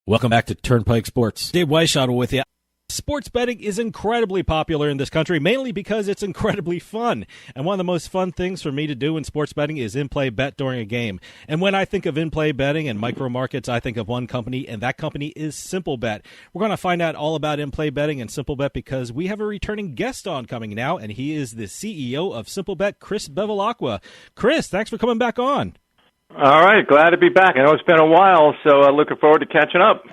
Welcome back to Turnpike Sports. Dave Weishaupt with you. Sports betting is incredibly popular in this country, mainly because it's incredibly fun. And one of the most fun things for me to do in sports betting is in-play bet during a game. And when I think of in-play betting and micro markets, I think of one company, and that company is Simplebet. We're going to find out all about in-play betting and Simplebet because we have a returning guest on coming now, and he is the CEO of Simplebet, Chris Bevilacqua. Chris, thanks for coming back on. All right, glad to be back. I know it's been a while, so looking forward to catching up.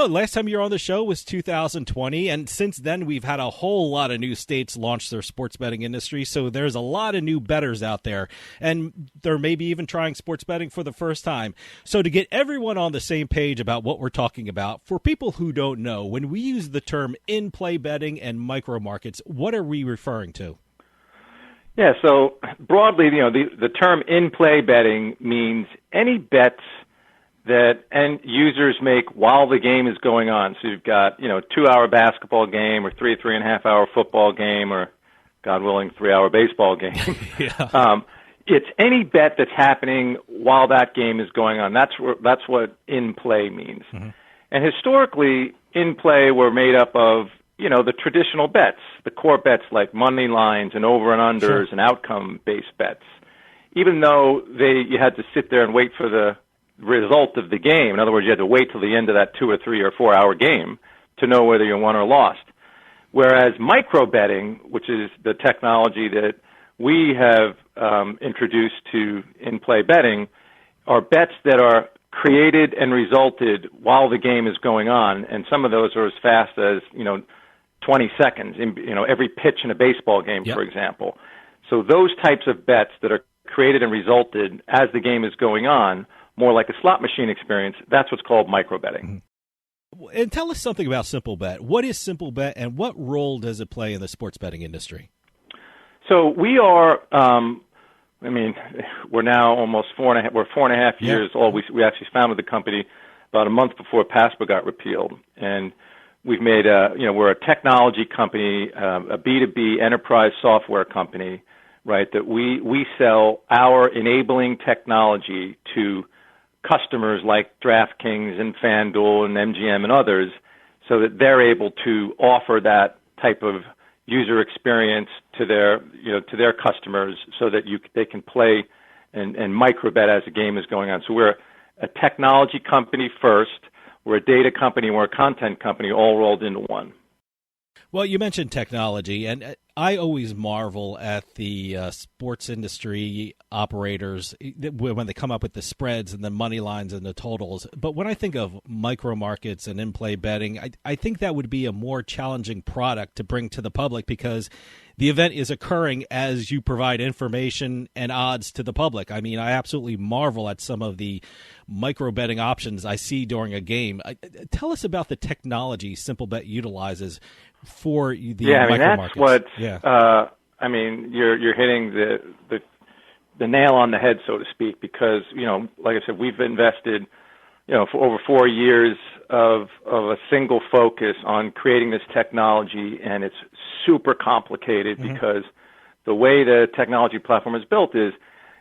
Last time you were on the show was 2020, and since then we've had a whole lot of new states launch their sports betting industry, so there's a lot of new bettors out there, and they're maybe even trying sports betting for the first time. So to get everyone on the same page about what we're talking about, for people who don't know, when we use the term in-play betting and micro markets, what are we referring to? Yeah, so broadly, the term in-play betting means any bets that end users make while the game is going on. So you've got, 2-hour basketball game or 3.5-hour football game or, God willing, 3-hour baseball game. It's any bet that's happening while that game is going on. That's what in-play means. Mm-hmm. And historically, in-play were made up of the traditional bets, the core bets like money lines and over and unders and outcome-based bets. Even though you had to sit there and wait for the result of the game. In other words, you had to wait till the end of that 2 or 3 or 4 hour game to know whether you won or lost. Whereas micro betting, which is the technology that we have introduced to in-play betting, are bets that are created and resulted while the game is going on, and some of those are as fast as 20 seconds in every pitch in a baseball game, for example. So those types of bets that are created and resulted as the game is going on, more like a slot machine experience, that's what's called micro betting. Mm-hmm. And tell us something about Simplebet. What is Simplebet, and what role does it play in the sports betting industry? So we are, we're now almost 4.5 years old. We actually founded the company about a month before PASPA got repealed, and we've made we're a technology company, a B2B enterprise software company, right, that we sell our enabling technology to customers like DraftKings and FanDuel and MGM and others so that they're able to offer that type of user experience to their customers so that they can play and micro bet as the game is going on. So we're a technology company first. We're a data company, we're a content company, all rolled into one. Well, you mentioned technology, and I always marvel at the sports industry operators when they come up with the spreads and the money lines and the totals. But when I think of micro markets and in-play betting, I think that would be a more challenging product to bring to the public because the event is occurring as you provide information and odds to the public. I mean, I absolutely marvel at some of the micro betting options I see during a game. Tell us about the technology Simplebet utilizes for the micro markets. You're hitting the nail on the head, so to speak, because like I said, we've invested for over 4 years of a single focus on creating this technology, and it's super complicated because the way the technology platform is built is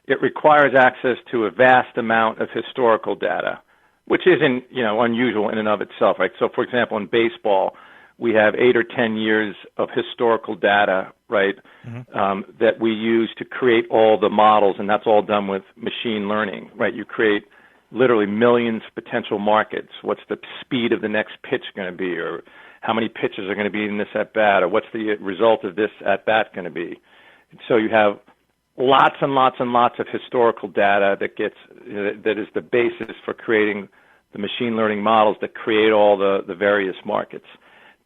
it requires access to a vast amount of historical data, which isn't unusual in and of itself, right? So, for example, in baseball, we have 8 or 10 years of historical data, right, that we use to create all the models, and that's all done with machine learning, right? You create literally millions of potential markets. What's the speed of the next pitch going to be, or how many pitches are going to be in this at-bat, or what's the result of this at-bat going to be? So you have lots and lots and lots of historical data that is the basis for creating the machine learning models that create all the various markets.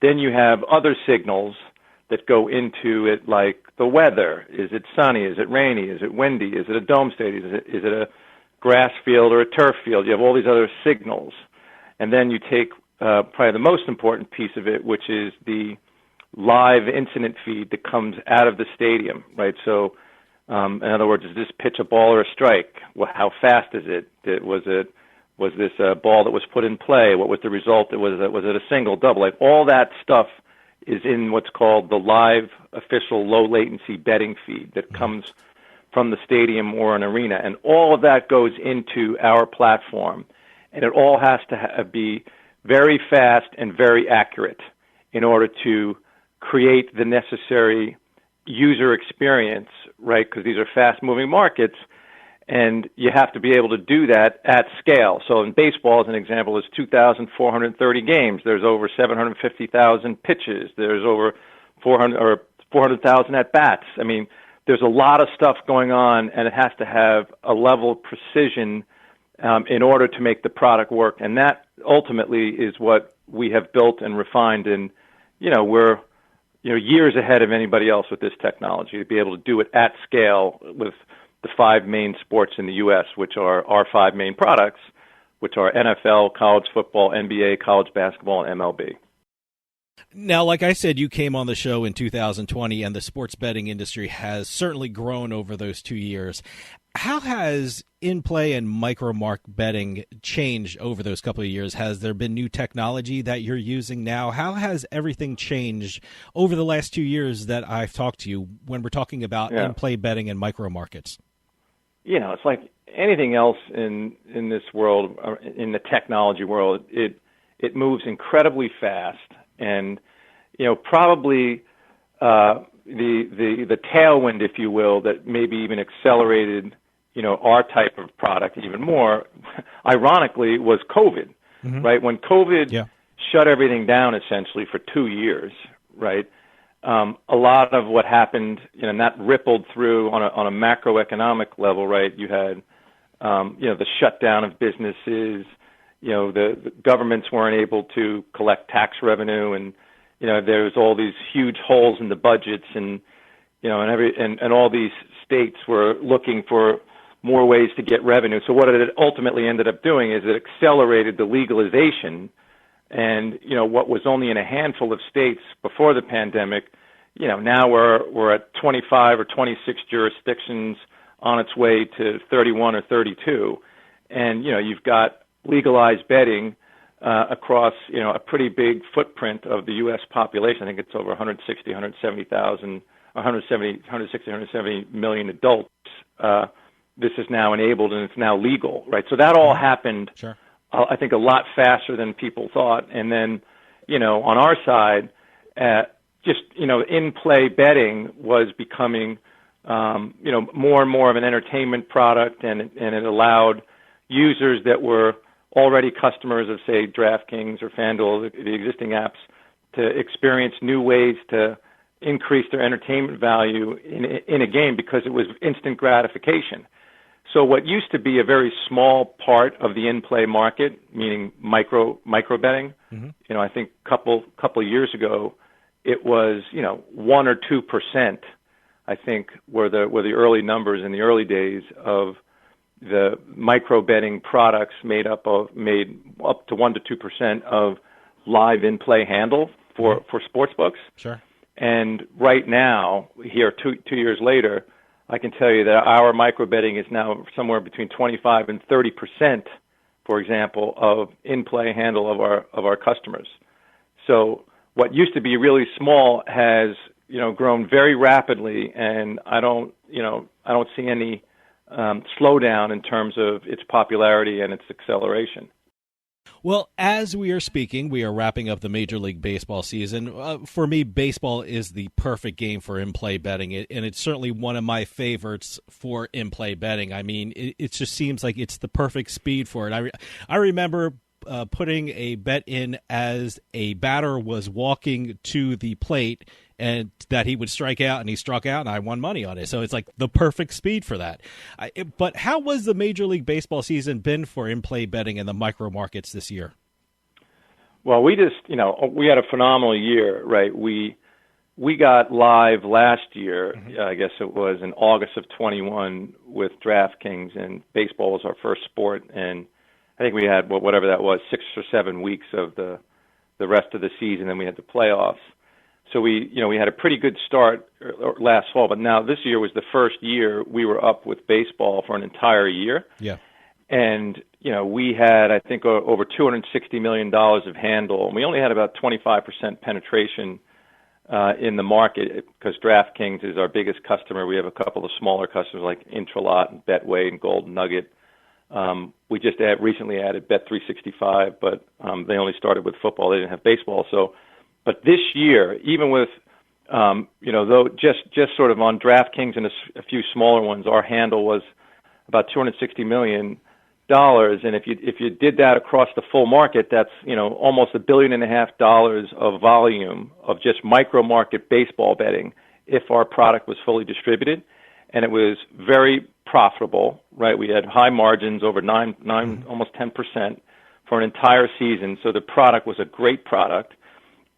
Then you have other signals that go into it, like the weather. Is it sunny? Is it rainy? Is it windy? Is it a dome stadium? Is it a grass field or a turf field? You have all these other signals. And then you take probably the most important piece of it, which is the live incident feed that comes out of the stadium, right? So, in other words, is this pitch a ball or a strike? Well, how fast is it? Was this a ball that was put in play? What was the result? Was it a single, double? Like all that stuff is in what's called the live official low latency betting feed that comes from the stadium or an arena. And all of that goes into our platform. And it all has to be very fast and very accurate in order to create the necessary user experience, right? Because these are fast-moving markets, and you have to be able to do that at scale. So in baseball, as an example, there's 2,430 games. There's over 750,000 pitches. There's over 400,000 at-bats. I mean, there's a lot of stuff going on, and it has to have a level of precision in order to make the product work. And that ultimately is what we have built and refined. And, we're years ahead of anybody else with this technology to be able to do it at scale with the five main sports in the U.S., which are our five main products, which are NFL, college football, NBA, college basketball, and MLB. Now, like I said, you came on the show in 2020, and the sports betting industry has certainly grown over those 2 years. How has in-play and micro-mark betting changed over those couple of years? Has there been new technology that you're using now? How has everything changed over the last 2 years that I've talked to you when we're talking about in-play betting and micro-markets? It's like anything else in this world, in the technology world, it moves incredibly fast. And, probably the tailwind, if you will, that maybe even accelerated, our type of product even more, ironically, was COVID, right? When COVID shut everything down essentially for 2 years, right? A lot of what happened, and that rippled through on a macroeconomic level, right? You had, the shutdown of businesses. The governments weren't able to collect tax revenue, and there was all these huge holes in the budgets, and and all these states were looking for more ways to get revenue. So what it ultimately ended up doing is it accelerated the legalization, and what was only in a handful of states before the pandemic, now we're at 25 or 26 jurisdictions on its way to 31 or 32, and you've got legalized betting across a pretty big footprint of the U.S. population. I think it's over 170 million adults. This is now enabled and it's now legal, right? So that all happened, I think, a lot faster than people thought. And then, on our side, in-play betting was becoming, more and more of an entertainment product, and it allowed users that were already customers of, say, DraftKings or FanDuel, the existing apps, to experience new ways to increase their entertainment value in a game because it was instant gratification. So what used to be a very small part of the in-play market, meaning micro betting, I think couple of years ago, it was 1 or 2%. I think were the early numbers in the early days of the micro betting products made up to 1 to 2% of live in-play handle for sports books. Sure. And right now, here 2 years later, I can tell you that our micro betting is now somewhere between 25 and 30%, for example, of in-play handle of our customers. So what used to be really small has grown very rapidly, and I don't see any slowdown in terms of its popularity and its acceleration. Well, as we are speaking, we are wrapping up the Major League Baseball season. For me, baseball is the perfect game for in-play betting, and it's certainly one of my favorites for in-play betting. I mean, it just seems like it's the perfect speed for it. I remember putting a bet in as a batter was walking to the plate and that he would strike out, and he struck out, and I won money on it. So it's like the perfect speed for that. But how was the Major League Baseball season been for in-play betting in the micro markets this year? Well, we had a phenomenal year, right? We got live last year, I guess it was in August of 21 with DraftKings, and baseball was our first sport, and I think we had whatever that was, 6 or 7 weeks of the rest of the season, and we had the playoffs. So we had a pretty good start last fall, but now this year was the first year we were up with baseball for an entire year. Yeah. And, we had, I think, over $260 million of handle, and we only had about 25% penetration in the market because DraftKings is our biggest customer. We have a couple of smaller customers like Intralot and Betway and Golden Nugget. We just recently added Bet365, but they only started with football. They didn't have baseball. So, but this year, even with though just sort of on DraftKings and a few smaller ones, our handle was about $260 million. And if you did that across the full market, that's almost $1.5 billion of volume of just micro market baseball betting if our product was fully distributed, and it was very profitable. Right, we had high margins over nine almost 10% for an entire season. So the product was a great product.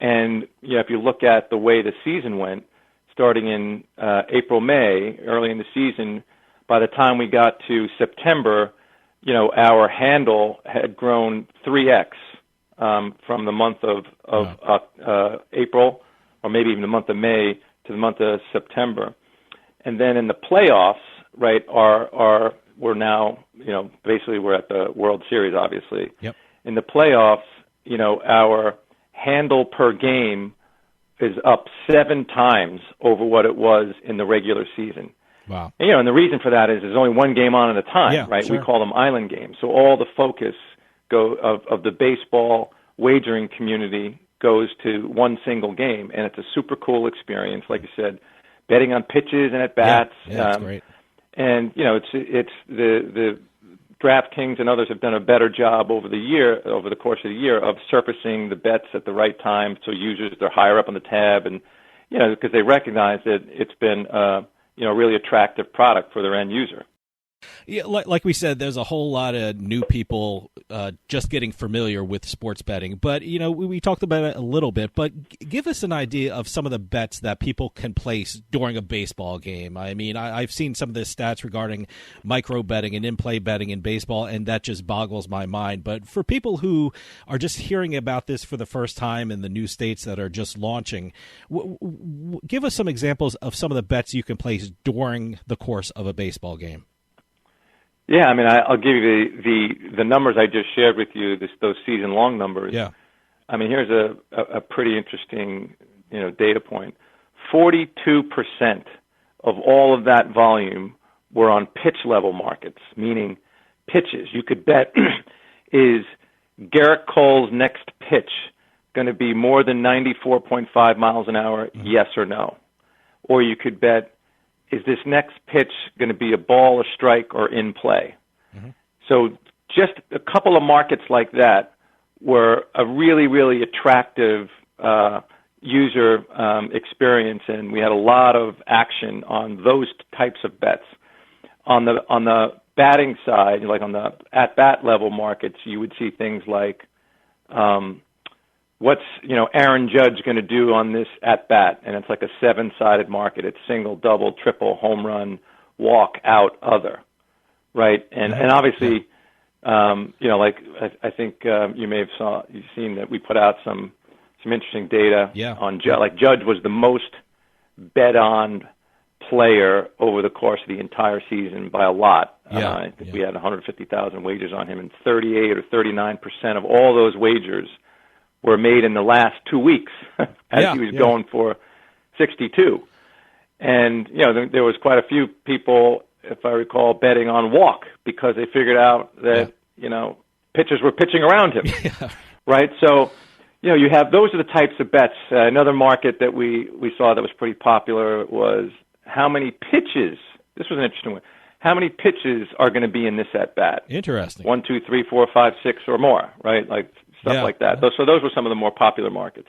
And if you look at the way the season went, starting in April, May, early in the season, by the time we got to September, our handle had grown 3x from the month of April, or maybe even the month of May to the month of September. And then in the playoffs, right, we're now, basically we're at the World Series, obviously. Yep. In the playoffs, our handle per game is up 7 times over what it was in the regular season. Wow. And the reason for that is there's only one game on at a time, right? Sure. We call them island games. So all the focus of the baseball wagering community goes to one single game, and it's a super cool experience. Like you said, betting on pitches and at bats. Yeah, that's great. And it's the DraftKings and others have done a better job over the course of the year of surfacing the bets at the right time, so users they're higher up on the tab, and because they recognize that it's been a really attractive product for their end user. Yeah, like we said, there's a whole lot of new people just getting familiar with sports betting. But, we talked about it a little bit, but give us an idea of some of the bets that people can place during a baseball game. I mean, I've seen some of the stats regarding micro betting and in-play betting in baseball, and that just boggles my mind. But for people who are just hearing about this for the first time in the new states that are just launching, give us some examples of some of the bets you can place during the course of a baseball game. Yeah, I mean, I'll give you the numbers I just shared with you, those season-long numbers. Yeah. I mean, here's a pretty interesting, data point. 42% of all of that volume were on pitch-level markets, meaning pitches. You could bet, is Garrett Cole's next pitch going to be more than 94.5 miles an hour, yes or no? Or you could bet, is this next pitch going to be a ball, a strike, or in play? Mm-hmm. So just a couple of markets like that were a really, really attractive user experience, and we had a lot of action on those types of bets. On the batting side, like on the at-bat level markets, you would see things like what's Aaron Judge going to do on this at bat, and it's like a 7-sided market. It's single, double, triple, home run, walk, out, other, right? And obviously, like I think you may have seen that we put out some interesting data on Judge. Like Judge was the most bet on player over the course of the entire season by a lot. I think we had 150,000 wagers on him, and 38 or 39% of all those wagers were made in the last 2 weeks as he was going for 62. And, there was quite a few people, if I recall, betting on walk because they figured out that, pitchers were pitching around him, right? So, you have those are the types of bets. Another market that we saw that was pretty popular was how many pitches, this was an interesting one, how many pitches are going to be in this at-bat? Interesting. 1, 2, 3, 4, 5, 6 or more, right? Like stuff like that. So those were some of the more popular markets.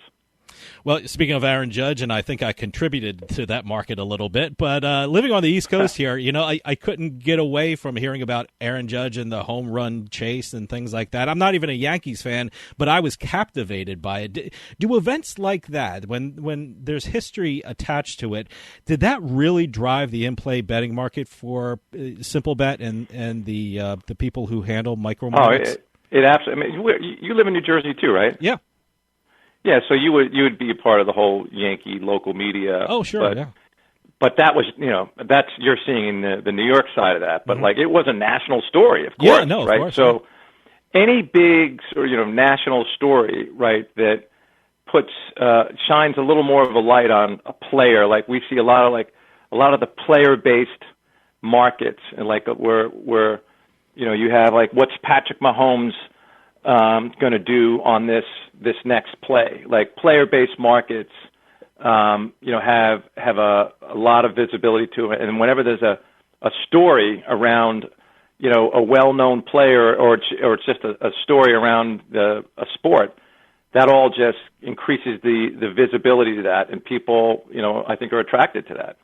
Well, speaking of Aaron Judge, and I think I contributed to that market a little bit, but living on the East Coast here, I couldn't get away from hearing about Aaron Judge and the home run chase and things like that. I'm not even a Yankees fan, but I was captivated by it. Do events like that, when there's history attached to it, did that really drive the in-play betting market for Simplebet and the people who handle micro markets? It absolutely. I mean, you live in New Jersey too, right? Yeah. Yeah, so you would be a part of the whole Yankee local media. Oh, sure, But that was, that's you're seeing the New York side of that. But like, it was a national story, of course, of right? Course, so any big sort of national story, right, that puts shines a little more of a light on a player. Like we see a lot of the player-based markets, and like where You have like, what's Patrick Mahomes going to do on this next play? Like player-based markets, have a lot of visibility to it, and whenever there's a story around, a well-known player, or it's just a story around a sport, that all just increases the visibility to that, and people, I think are attracted to that.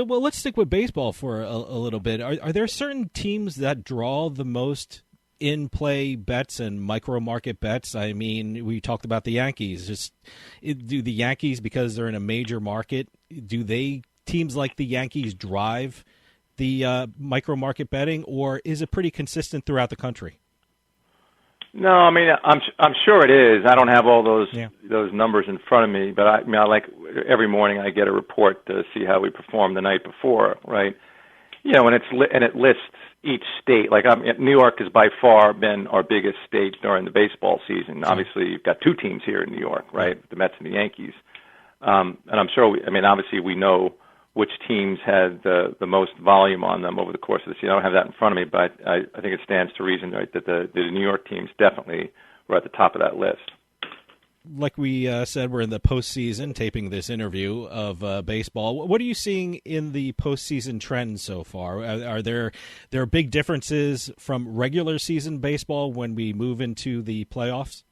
Well, let's stick with baseball for a little bit. Are there certain teams that draw the most in-play bets and micro-market bets? I mean, we talked about the Yankees. Do the Yankees, because they're in a major market, teams like the Yankees drive the micro-market betting, or is it pretty consistent throughout the country? No, I mean, I'm sure it is. I don't have all those numbers in front of me, but I like every morning I get a report to see how we performed the night before, right? And it lists each state. Like New York has by far been our biggest state during the baseball season. Obviously, you've got two teams here in New York, right? The Mets and the Yankees. And I'm sure. Obviously, we know which teams had the most volume on them over the course of the season. I don't have that in front of me, but I think it stands to reason, right, that the New York teams definitely were at the top of that list. Like we said, we're in the postseason, taping this interview of baseball. What are you seeing in the postseason trends so far? Are there big differences from regular season baseball when we move into the playoffs?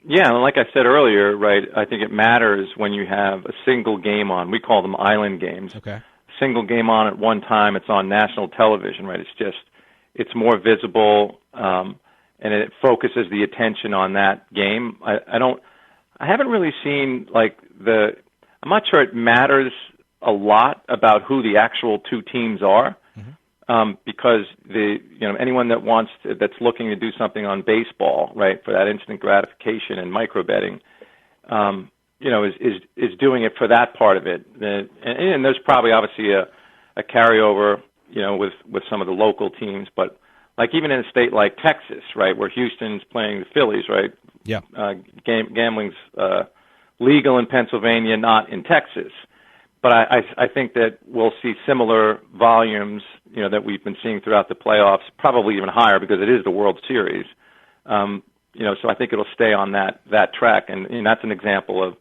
Yeah, and like I said earlier, right, I think it matters when you have a single game on. We call them island games. Okay. Single game on at one time. It's on national television, right? It's more visible, and it focuses the attention on that game. I haven't really seen I'm not sure it matters a lot about who the actual two teams are. Because anyone that's looking to do something on baseball, right, for that instant gratification and micro betting, is doing it for that part of it. And there's probably obviously a carryover, with some of the local teams, but like even in a state like Texas, right, where Houston's playing the Phillies, right? Yeah. Gambling's legal in Pennsylvania, not in Texas. But I think that we'll see similar volumes, that we've been seeing throughout the playoffs, probably even higher because it is the World Series. So I think it'll stay on that track, and that's an example of,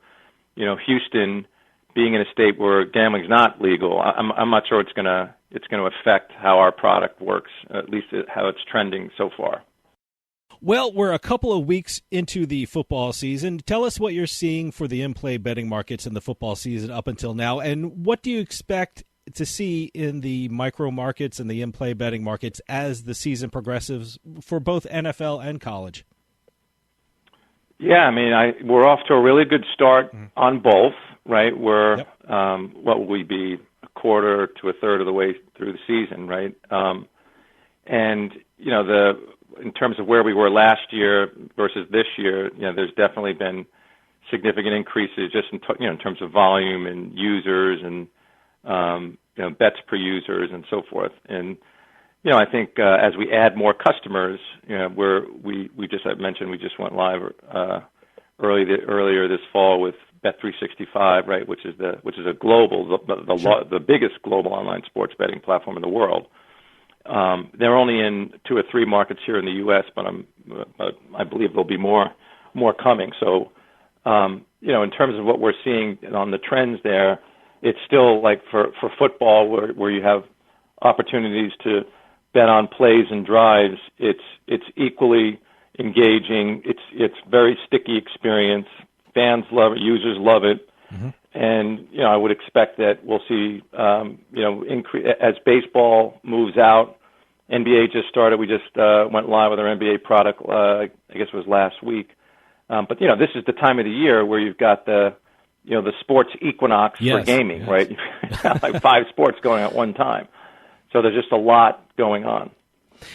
Houston being in a state where gambling's not legal. I'm not sure it's going to affect how our product works, at least how it's trending so far. Well, we're a couple of weeks into the football season. Tell us what you're seeing for the in-play betting markets in the football season up until now, and what do you expect to see in the micro markets and the in-play betting markets as the season progresses for both NFL and college? Yeah, we're off to a really good start on both, right? We're, what will we be, a quarter to a third of the way through the season, right? And, in terms of where we were last year versus this year, there's definitely been significant increases just in terms of volume and users and bets per users and so forth. And I think as we add more customers, I mentioned we just went live earlier this fall with Bet365, right, which is a global the biggest global online sports betting platform in the world. They're only in 2 or 3 markets here in the U.S., but I believe there'll be more coming. So, in terms of what we're seeing on the trends there, it's still like for football where you have opportunities to bet on plays and drives. It's equally engaging. It's very sticky experience. Fans love it. Users love it. Mm-hmm. And, I would expect that we'll see, increase as baseball moves out. NBA just started. We just went live with our NBA product, I guess it was last week. But, this is the time of the year where you've got the sports equinox for gaming, right? You've got like 5 sports going at one time. So there's just a lot going on.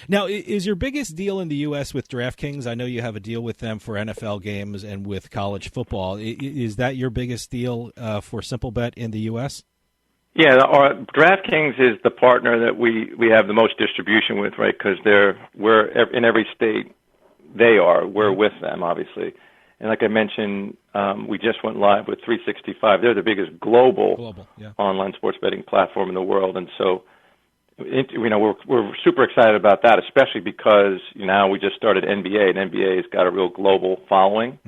Now, is your biggest deal in the U.S. with DraftKings? I know you have a deal with them for NFL games and with college football. Is that your biggest deal for Simplebet in the U.S.? Yeah, our DraftKings is the partner that we have the most distribution with, right? Because we're in every state they are. We're with them, obviously. And like I mentioned, we just went live with 365. They're the biggest global online sports betting platform in the world. And so we're super excited about that, especially because now we just started NBA, and NBA has got a real global following.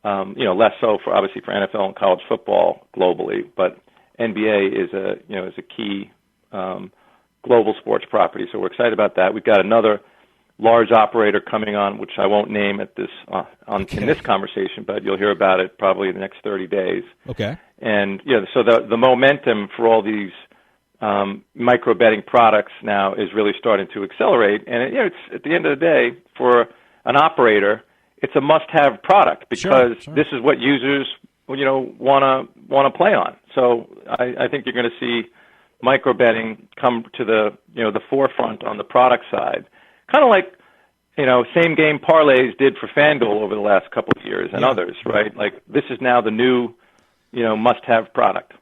Less so for obviously for NFL and college football globally, but NBA is a key global sports property. So we're excited about that. We've got another large operator coming on, which I won't name at this in this conversation, but you'll hear about it probably in the next 30 days. Okay. And so the momentum for all these micro betting products now is really starting to accelerate. And it's at the end of the day, for an operator, it's a must-have product because this is what users want to play on. So I think you're going to see micro betting come to the forefront on the product side, kind of like same game parlays did for FanDuel over the last couple of years and others, right? Like this is now the new must-have product.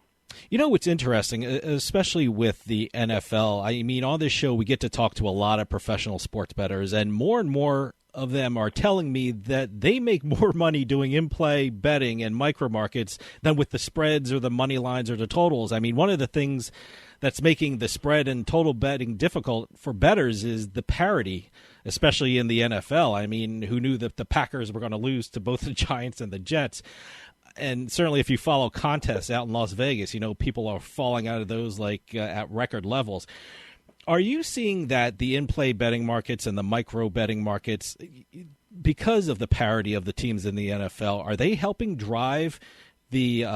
What's interesting, especially with the NFL, I mean, on this show we get to talk to a lot of professional sports bettors, and more of them are telling me that they make more money doing in-play betting and micro markets than with the spreads or the money lines or the totals. I mean, one of the things that's making the spread and total betting difficult for bettors is the parity, especially in the NFL. I mean, who knew that the Packers were going to lose to both the Giants and the Jets? And certainly if you follow contests out in Las Vegas, people are falling out of those at record levels. Are you seeing that the in-play betting markets and the micro betting markets, because of the parity of the teams in the NFL, are they helping drive the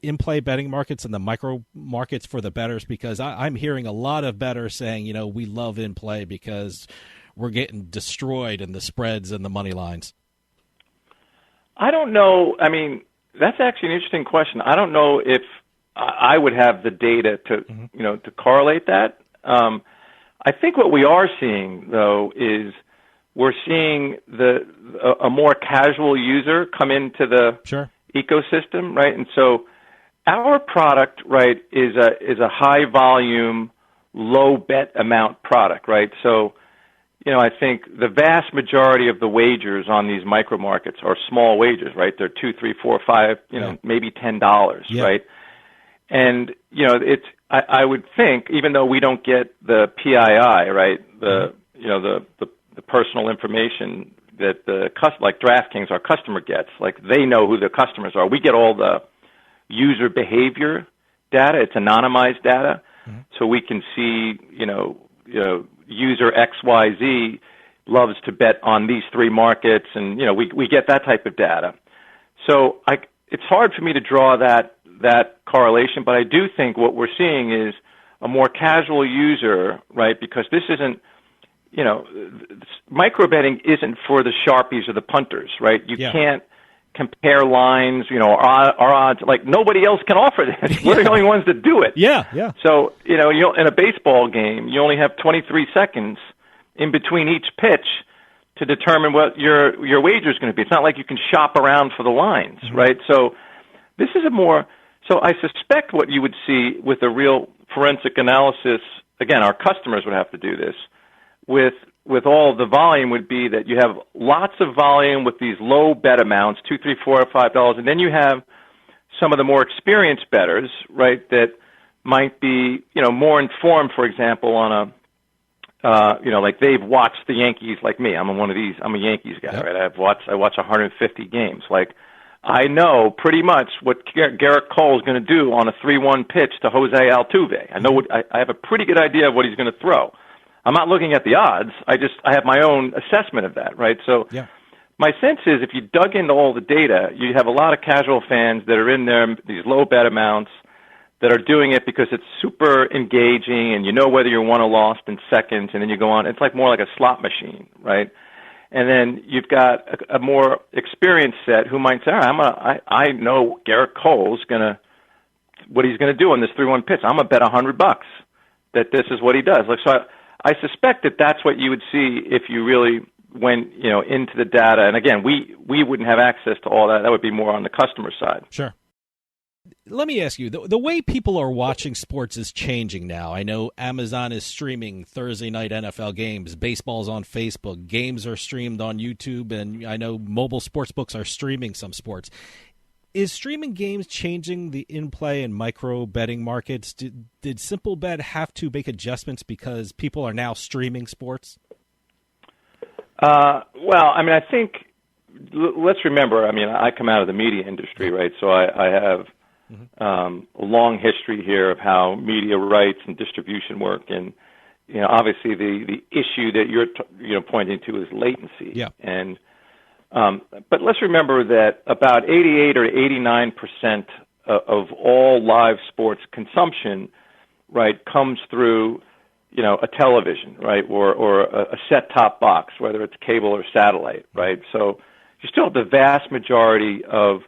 in-play betting markets and the micro markets for the bettors? Because I'm hearing a lot of bettors saying, we love in-play because we're getting destroyed in the spreads and the money lines. I don't know. I mean, that's actually an interesting question. I don't know if I would have the data to correlate that. I think what we are seeing, though, is we're seeing a more casual user come into the ecosystem, right? And so our product, right, is a high volume, low bet amount product, right? So, I think the vast majority of the wagers on these micro markets are small wagers, right? They're $2, $3, $4, $5, maybe $10, right? And I would think, even though we don't get the PII, right, the personal information that like DraftKings, our customer gets, like they know who the customers are. We get all the user behavior data. It's anonymized data, so we can see, user XYZ loves to bet on these three markets, and we get that type of data. So it's hard for me to draw that correlation, but I do think what we're seeing is a more casual user, right? Because this isn't, micro betting isn't for the sharpies or the punters, right? You can't compare lines, our odds, like nobody else can offer this. We're the only ones that do it. Yeah. So, in a baseball game, you only have 23 seconds in between each pitch to determine what your wager is going to be. It's not like you can shop around for the lines, right? So this is so I suspect what you would see with a real forensic analysis, again, our customers would have to do this, with all the volume would be that you have lots of volume with these low bet amounts, $2, $3, $4, $5, and then you have some of the more experienced bettors, right, that might be, more informed, for example, on like they've watched the Yankees like me. I'm a Yankees guy, right? I watch 150 games. Like, I know pretty much what Garrett Cole is going to do on a 3-1 pitch to Jose Altuve. I have a pretty good idea of what he's going to throw. I'm not looking at the odds. I have my own assessment of that, right? So my sense is if you dug into all the data, you have a lot of casual fans that are in there, these low bet amounts, that are doing it because it's super engaging and whether you're won or lost in seconds, and then you go on. It's more like a slot machine, right? And then you've got a more experienced set who might say, all right, I know Garrett Cole's what he's going to do on this 3-1 pitch. I'm going to bet $100 that this is what he does. So I suspect that's what you would see if you really went, into the data. And again, we wouldn't have access to all that. That would be more on the customer side. Sure. Let me ask you, the way people are watching sports is changing now. I know Amazon is streaming Thursday night NFL games. Baseball's on Facebook. Games are streamed on YouTube. And I know mobile sports books are streaming some sports. Is streaming games changing the in-play and micro betting markets? Did Simplebet have to make adjustments because people are now streaming sports? Well, I mean, I think let's remember. I mean, I come out of the media industry, right? So I have a long history here of how media rights and distribution work, and obviously the issue that you're pointing to is latency. Yeah. And but let's remember that about 88 or 89% of all live sports consumption, right, comes through a television, right, or a set-top box, whether it's cable or satellite, right? So you still have the vast majority of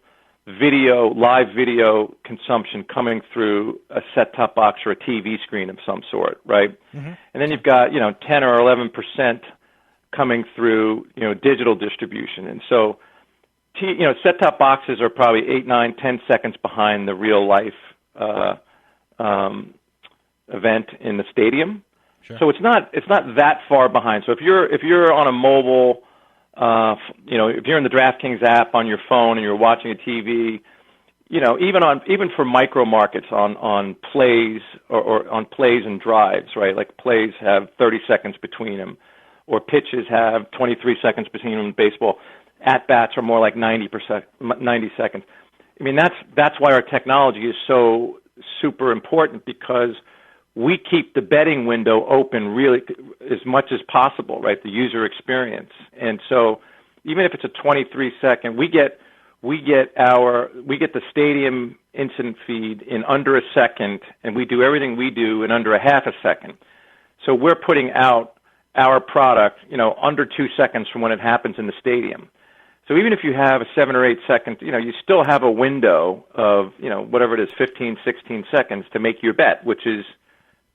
live video consumption coming through a set-top box or a TV screen of some sort, right? Mm-hmm. And then you've got 10 or 11% coming through digital distribution, and so set-top boxes are probably 8, 9, 10 seconds behind the real life event in the stadium. Sure. So it's not that far behind. So if you're on a mobile, if you're in the DraftKings app on your phone and you're watching a TV, even for micro markets on plays or on plays and drives, right? Like plays have 30 seconds between them, or pitches have 23 seconds between them in baseball. At bats are more like 90 seconds. I mean, that's why our technology is so super important, because we keep the betting window open really as much as possible, right? The user experience. And so even if it's a 23-second, we get the stadium instant feed in under a second, and we do everything we do in under a half a second. So we're putting out our product, under 2 seconds from when it happens in the stadium. So even if you have a 7 or 8 second, you still have a window of, whatever it is, 15, 16 seconds to make your bet, which is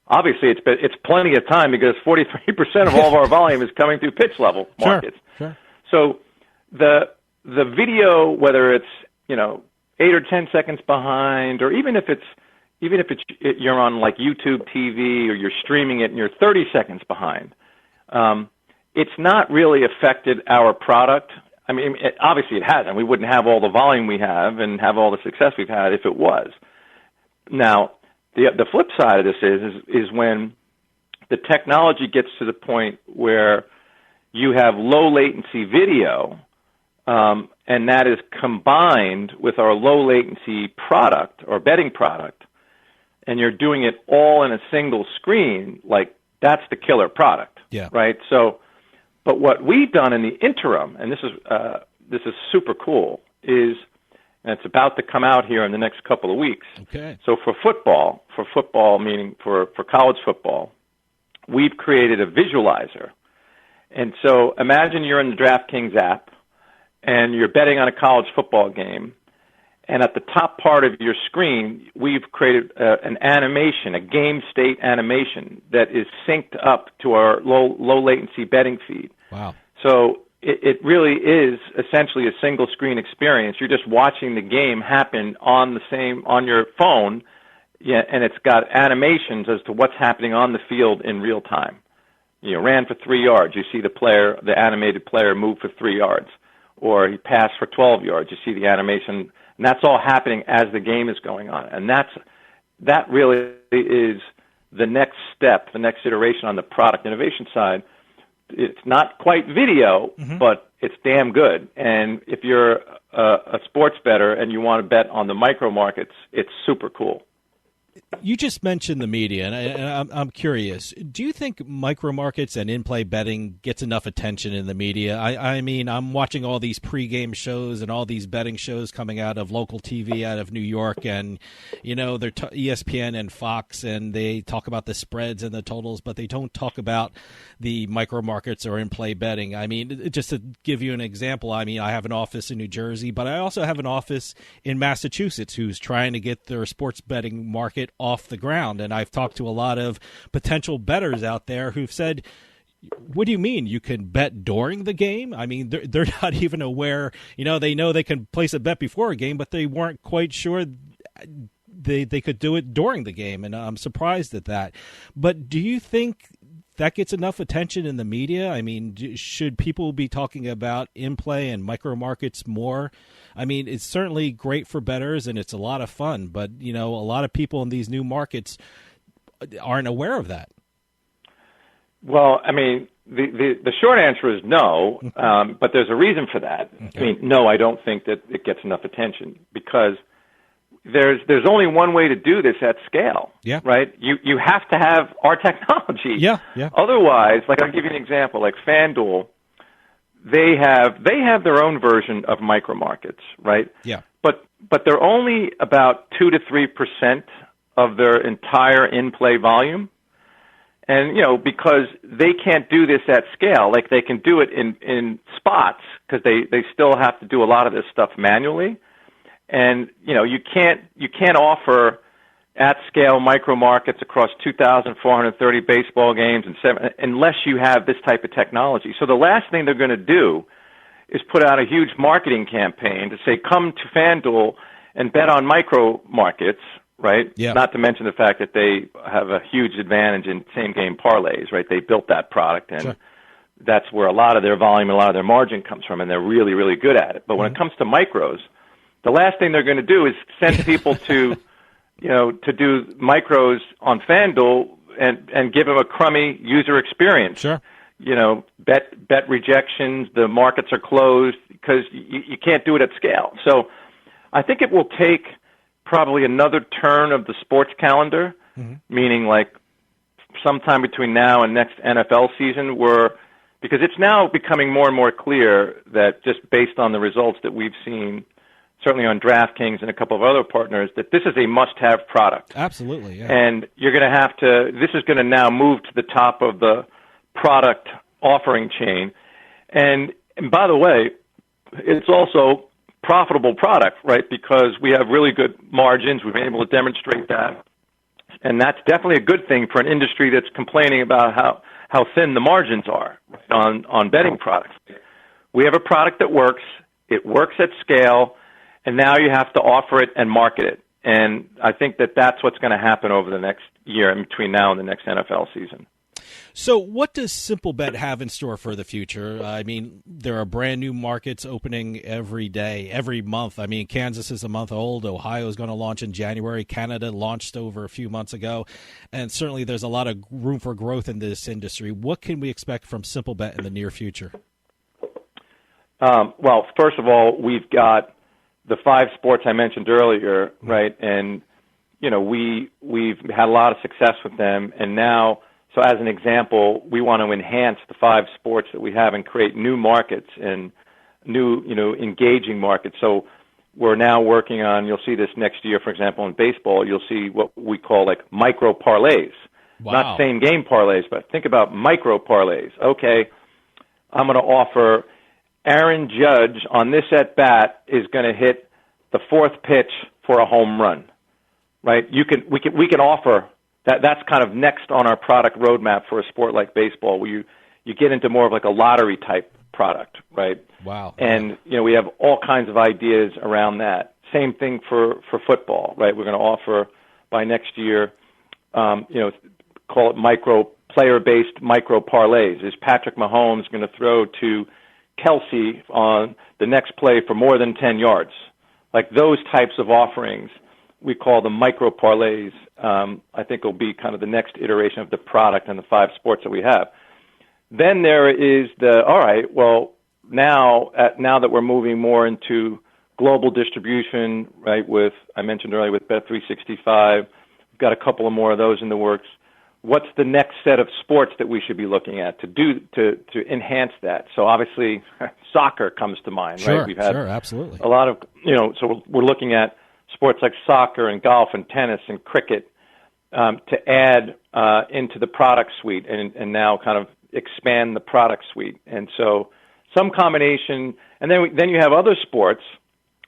obviously it's plenty of time, because 43% of all of our volume is coming through pitch level markets. Sure. So the video, whether it's 8 or 10 seconds behind, or even if you're on like YouTube TV or you're streaming it and you're 30 seconds behind, it's not really affected our product. I mean, obviously it hasn't. We wouldn't have all the volume we have and have all the success we've had if it was. Now, the flip side of this is when the technology gets to the point where you have low latency video, and that is combined with our low latency product or betting product, and you're doing it all in a single screen, like that's the killer product, yeah. Right? So, but what we've done in the interim, and this is super cool, is, and it's about to come out here in the next couple of weeks. Okay. So for football, meaning for college football, we've created a visualizer. And so imagine you're in the DraftKings app and you're betting on a college football game, and at the top part of your screen, we've created an animation, a game state animation that is synced up to our low latency betting feed. Wow. So it really is essentially a single screen experience. You're just watching the game happen on your phone, and it's got animations as to what's happening on the field in real time. Ran for 3 yards, you see the animated player move for 3 yards, or he passed for 12 yards, you see the animation, and that's all happening as the game is going on. And that really is the next step, the next iteration on the product innovation side. It's not quite video, but it's damn good. And if you're a sports bettor and you want to bet on the micro markets, it's super cool. You just mentioned the media, and I'm curious. Do you think micro markets and in-play betting gets enough attention in the media? I mean, I'm watching all these pregame shows and all these betting shows coming out of local TV out of New York, and they're ESPN and Fox, and they talk about the spreads and the totals, but they don't talk about the micro markets or in-play betting. I mean, just to give you an example, I have an office in New Jersey, but I also have an office in Massachusetts who's trying to get their sports betting market off the ground. And I've talked to a lot of potential bettors out there who've said, what do you mean you can bet during the game? I mean, they're not even aware, they know they can place a bet before a game, but they weren't quite sure they could do it during the game. And I'm surprised at that. But do you think that gets enough attention in the media? I mean, should people be talking about in-play and micro markets more? I mean, it's certainly great for bettors and it's a lot of fun, but, a lot of people in these new markets aren't aware of that. Well, I mean, the short answer is no, but there's a reason for that. Okay. I mean, no, I don't think that it gets enough attention because there's only one way to do this at scale, right? You have to have our technology. Yeah. Otherwise, like I'll give you an example, like FanDuel, they have their own version of micro markets, right? Yeah. But they're only about 2 to 3% of their entire in-play volume. And, because they can't do this at scale, like they can do it in spots because they still have to do a lot of this stuff manually. And, you can't offer at scale micro markets across 2,430 baseball games unless you have this type of technology. So the last thing they're going to do is put out a huge marketing campaign to say, come to FanDuel and bet on micro markets, right? Yeah. Not to mention the fact that they have a huge advantage in same-game parlays, right? They built that product, and sure. That's where a lot of their volume and a lot of their margin comes from, and they're really, really good at it. But when it comes to micros, the last thing they're going to do is send people to, to do micros on FanDuel and give them a crummy user experience. Sure. Bet rejections, the markets are closed because you can't do it at scale. So I think it will take probably another turn of the sports calendar, meaning like sometime between now and next NFL season because it's now becoming more and more clear that just based on the results that we've seen, certainly on DraftKings and a couple of other partners, that this is a must-have product. Absolutely, yeah. And you're going to have to, this is going to now move to the top of the product offering chain. And by the way, it's also profitable product, right? Because we have really good margins. We've been able to demonstrate that. And that's definitely a good thing for an industry that's complaining about how thin the margins are on betting products. We have a product that works. It works at scale. And now you have to offer it and market it. And I think that that's what's going to happen over the next year in between now and the next NFL season. So what does Simplebet have in store for the future? I mean, there are brand new markets opening every day, every month. I mean, Kansas is a month old. Ohio is going to launch in January. Canada launched over a few months ago. And certainly there's a lot of room for growth in this industry. What can we expect from Simplebet in the near future? Well, first of all, we've got the 5 sports I mentioned earlier, right? And, we've had a lot of success with them. And now, so as an example, we want to enhance the 5 sports that we have and create new markets and new, engaging markets. So we're now working on, you'll see this next year, for example, in baseball, you'll see what we call like micro parlays. Wow. Not same game parlays, but think about micro parlays. Okay, I'm going to offer Aaron Judge on this at bat is going to hit the 4th pitch for a home run, right? We can offer that. That's kind of next on our product roadmap for a sport like baseball, where you get into more of like a lottery type product, right? Wow. And we have all kinds of ideas around that. Same thing for football, right? We're going to offer by next year, call it player-based micro parlays. Is Patrick Mahomes going to throw to Kelsey on the next play for more than 10 yards? Like those types of offerings, we call them micro parlays. I think will be kind of the next iteration of the product and the 5 sports that we have. Then there is now that we're moving more into global distribution, right, I mentioned earlier with Bet365, we've got a couple of more of those in the works. What's the next set of sports that we should be looking at to enhance that? So obviously, soccer comes to mind, right? We've had absolutely a lot of, so we're looking at sports like soccer and golf and tennis and cricket to add into the product suite and now kind of expand the product suite. And so some combination, and then you have other sports,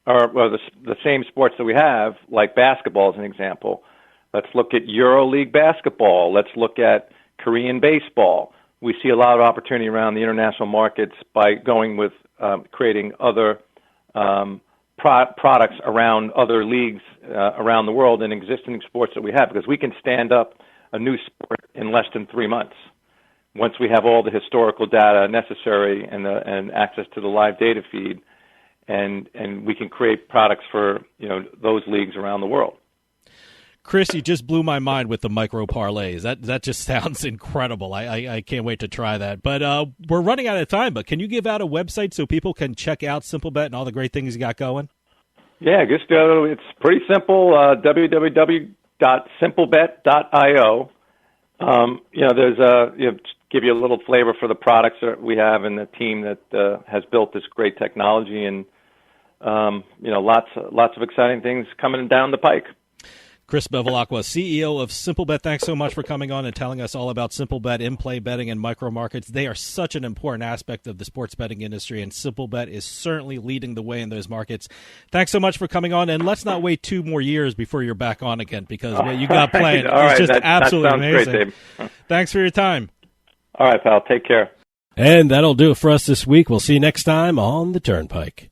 the same sports that we have, like basketball as an example. Let's look at EuroLeague basketball. Let's look at Korean baseball. We see a lot of opportunity around the international markets by going with creating other products around other leagues around the world and existing sports that we have, because we can stand up a new sport in less than 3 months. once we have all the historical data necessary and access to the live data feed, and we can create products for those leagues around the world. Chris, you just blew my mind with the micro parlays. That just sounds incredible. I can't wait to try that. But we're running out of time. But can you give out a website so people can check out Simplebet and all the great things you got going? Yeah, just it's pretty simple. www.simplebet.io. There's give you a little flavor for the products that we have and the team that has built this great technology, and lots of exciting things coming down the pike. Chris Bevilacqua, CEO of Simplebet, thanks so much for coming on and telling us all about Simplebet, in-play betting, and micro markets. They are such an important aspect of the sports betting industry, and Simplebet is certainly leading the way in those markets. Thanks so much for coming on, and let's not wait 2 more years before you're back on again, because what you got planned is just absolutely amazing. Great, Dave. Thanks for your time. All right, pal. Take care. And that'll do it for us this week. We'll see you next time on the Turnpike.